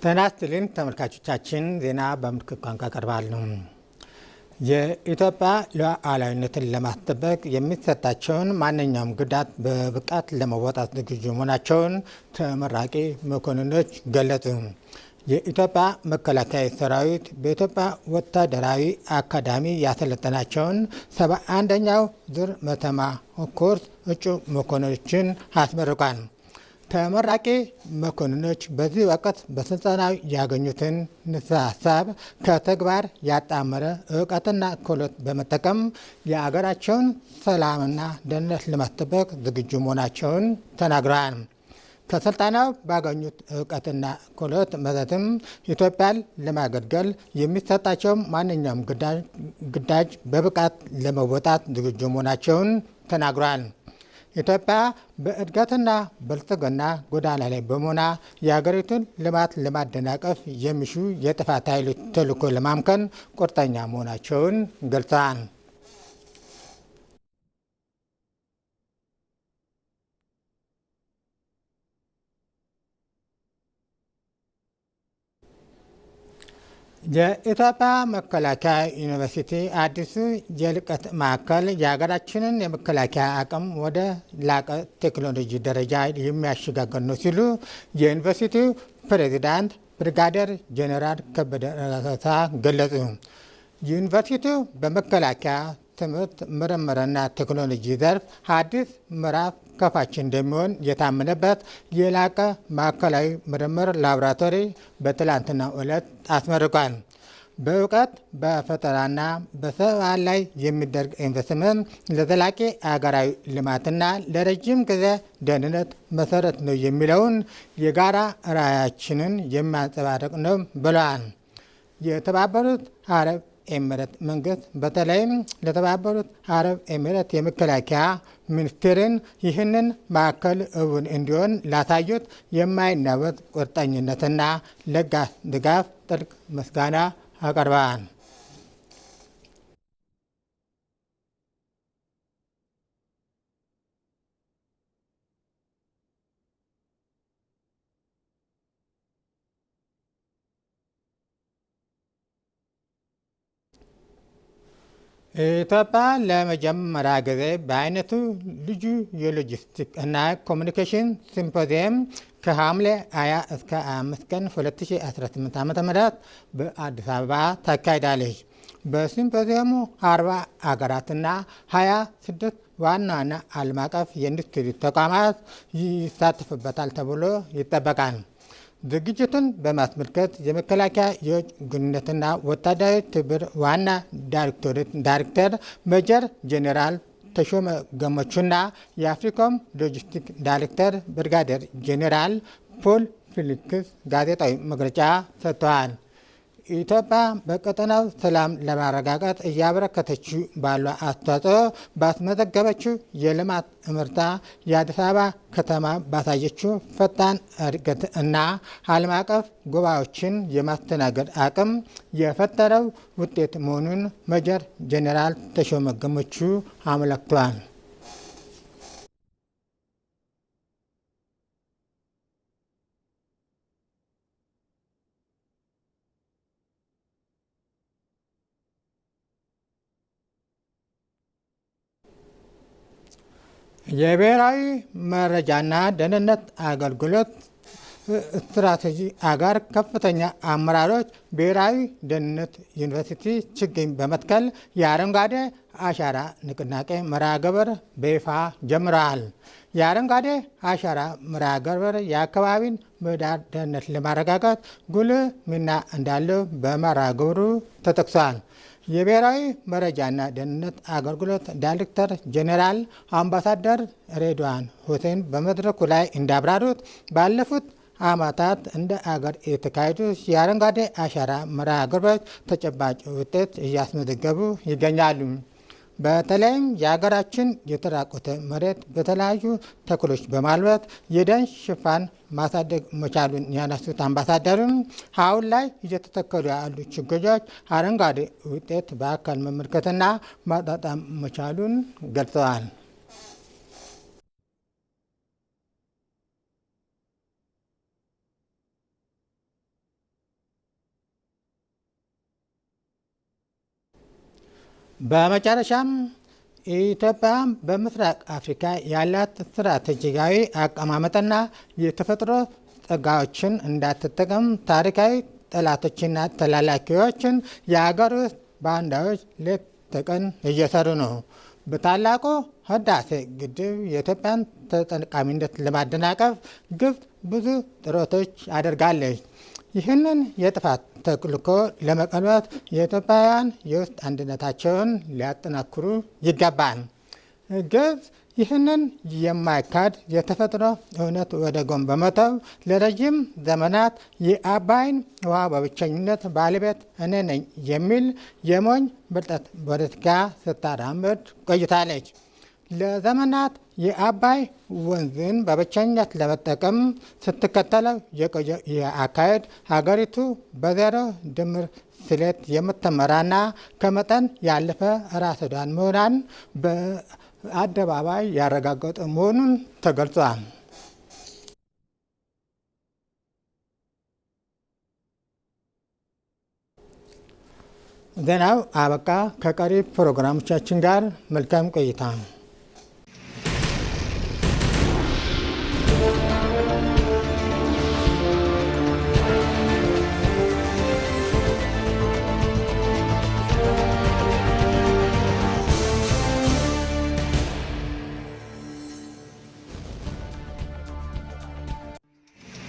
ጤና ይስጥልኝ ተመልካቾቻችን፣ ዜና በምልክት ቋንቋ ቀርባል። የኢትዮጵያ ሉዓላዊነትን ለማስጠበቅ የሚሰጣቸውን ማንኛውም ግዳት በብቃት ለመወጣት ዝግጁ መሆናቸውን ተመራቂ መኮንኖች ገለጹ። የኢትዮጵያ መከላከያ ሰራዊት በኢትዮጵያ ወታደራዊ አካዳሚ ያሰለጠናቸውን 71ኛው ዙር መተማ ኮርስ እጩ መኮንኖችን አስመርቋል። ተመራቂ መኮንኖች በዚህ ወቅት በስልጠናው ያገኙትን ንድፈ ሀሳብ ከተግባር ያጣመረ እውቀትና ክህሎት በመጠቀም የአገራቸውን ሰላምና ደህንነት ለማስጠበቅ ዝግጁ መሆናቸውን ተናግረዋል። ከስልጠናው ባገኙት እውቀትና ክህሎት መሰረትም ኢትዮጵያን ለማገልገል የሚሰጣቸው ማንኛውም ግዳጅ በብቃት ለመወጣት ዝግጁ መሆናቸውን ተናግረዋል። ኢትዮጵያ በእድገትና ብልጽግና ጎዳና ላይ በመሆኗ የሀገሪቱን ልማት ለማደናቀፍ የሚሹ የጥፋት ኃይሎች ተልዕኮ ለማምከን ቁርጠኛ መሆናቸውን ገልጸዋል። የኢትዮጵያ መከላከያ ዩኒቨርሲቲ አዲሱ የልቀት ማዕከል የሀገራችንን የመከላከያ አቅም ወደ ላቀ ቴክኖሎጂ ደረጃ የሚያሸጋግር ነው ሲሉ የዩኒቨርሲቲው ፕሬዚዳንት ብርጋዴር ጄኔራል ከበደ ረጋሳ ገለጹ። ዩኒቨርሲቲው በመከላከያ ትምህርት ምርምርና ቴክኖሎጂ ዘርፍ አዲስ ምዕራፍ ከፋች እንደሚሆን የታመነበት የላቀ ማዕከላዊ ምርምር ላቦራቶሪ በትላንትናው ዕለት አስመርቋል። በእውቀት በፈጠራና በሰብአዊ ላይ የሚደረግ ኢንቨስትመንት ለዘላቂ አገራዊ ልማትና ለረጅም ጊዜ ደህንነት መሰረት ነው የሚለውን የጋራ ራዕያችንን የሚያንጸባርቅ ነው ብለዋል። የተባበሩት አረብ ኤሚሬት መንግስት በተለይም ለተባበሩት አረብ ኤሚሬት የመከላከያ ሚኒስቴርን ይህንን ማዕከል እውን እንዲሆን ላሳዩት የማይናወጥ ቁርጠኝነትና ለጋስ ድጋፍ ጥልቅ ምስጋና አቀርበዋል። ኢትዮጵያ ለመጀመሪያ ጊዜ በአይነቱ ልዩ የሎጂስቲክ እና ኮሚኒኬሽን ሲምፖዚየም ከሐምሌ 20 እስከ 25 ቀን 2018 ዓ.ም በአዲስ አበባ ታካሂዳለች። በሲምፖዚየሙ 40 አገራትና 26 ዋና ዋና ዓለም አቀፍ የኢንዱስትሪ ተቋማት ይሳተፉበታል ተብሎ ይጠበቃል። ዝግጅቱን በማስመልከት የመከላከያ የውጭ ግንኙነትና ወታደራዊ ትብብር ዋና ዳይሬክተር ሜጀር ጄኔራል ተሾመ ገመቹና የአፍሪኮም ሎጂስቲክ ዳይሬክተር ብርጋዴር ጄኔራል ፖል ፊሊክስ ጋዜጣዊ መግለጫ ሰጥተዋል። ኢትዮጵያ በቀጠናው ሰላም ለማረጋጋት እያበረከተችው ባለው አስተዋጽኦ ባስመዘገበችው የልማት እምርታ የአዲስ አበባ ከተማ ባሳየችው ፈጣን እድገት እና ዓለም አቀፍ ጉባኤዎችን የማስተናገድ አቅም የፈጠረው ውጤት መሆኑን ሜጀር ጄኔራል ተሾመ ገመቹ አመልክተዋል። የብሔራዊ መረጃና ደህንነት አገልግሎት ስትራቴጂ አጋር ከፍተኛ አመራሮች ብሔራዊ ደህንነት ዩኒቨርሲቲ ችግኝ በመትከል የአረንጓዴ አሻራ ንቅናቄ መርሃ ግብር በይፋ ጀምረዋል። የአረንጓዴ አሻራ መርሃ ግብር የአካባቢን ምህዳር ደህንነት ለማረጋጋት ጉልህ ሚና እንዳለው በመርሃ ግብሩ ተጠቅሷል። የብሔራዊ መረጃና ደህንነት አገልግሎት ዳይሬክተር ጄኔራል አምባሳደር ሬድዋን ሁሴን በመድረኩ ላይ እንዳብራሩት ባለፉት ዓመታት እንደ አገር የተካሄዱ የአረንጓዴ አሻራ መርሃ ግብሮች ተጨባጭ ውጤት እያስመዘገቡ ይገኛሉ። በተለይም የሀገራችን የተራቆተ መሬት በተለያዩ ተክሎች በማልበት የደን ሽፋን ማሳደግ መቻሉን ያነሱት አምባሳደሩም አሁን ላይ እየተተከሉ ያሉ ችግኞች አረንጓዴ ውጤት በአካል መመልከትና ማጣጣም መቻሉን ገልጸዋል። በመጨረሻም ኢትዮጵያ በምስራቅ አፍሪካ ያላት ስትራቴጂካዊ አቀማመጥና የተፈጥሮ ጸጋዎችን እንዳትጠቀም ታሪካዊ ጠላቶችና ተላላኪዎችን የአገር ውስጥ ባንዳዎች ሌት ተቀን እየሰሩ ነው። በታላቁ ህዳሴ ግድብ የኢትዮጵያን ተጠቃሚነት ለማደናቀፍ ግብጽ ብዙ ጥረቶች አድርጋለች። ይህንን የጥፋት ተልዕኮ ለመቀልበስ የኢትዮጵያውያን የውስጥ አንድነታቸውን ሊያጠናክሩ ይገባል። ግብጽ ይህንን የማይካድ የተፈጥሮ እውነት ወደ ጎን በመተው ለረጅም ዘመናት የአባይን ውሃ በብቸኝነት ባለቤት እኔ ነኝ የሚል የሞኝ ብልጠት ፖለቲካ ስታራምድ ቆይታለች። ለዘመናት የአባይ ወንዝን በብቸኝነት ለመጠቀም ስትከተለው የቆየ አካሄድ ሀገሪቱ በዜሮ ድምር ስሌት የምትመራና ከመጠን ያለፈ ራስ ወዳድ መሆኗን በአደባባይ ያረጋገጠ መሆኑን ተገልጿል። ዜናው አበቃ። ከቀሪ ፕሮግራሞቻችን ጋር መልካም ቆይታ።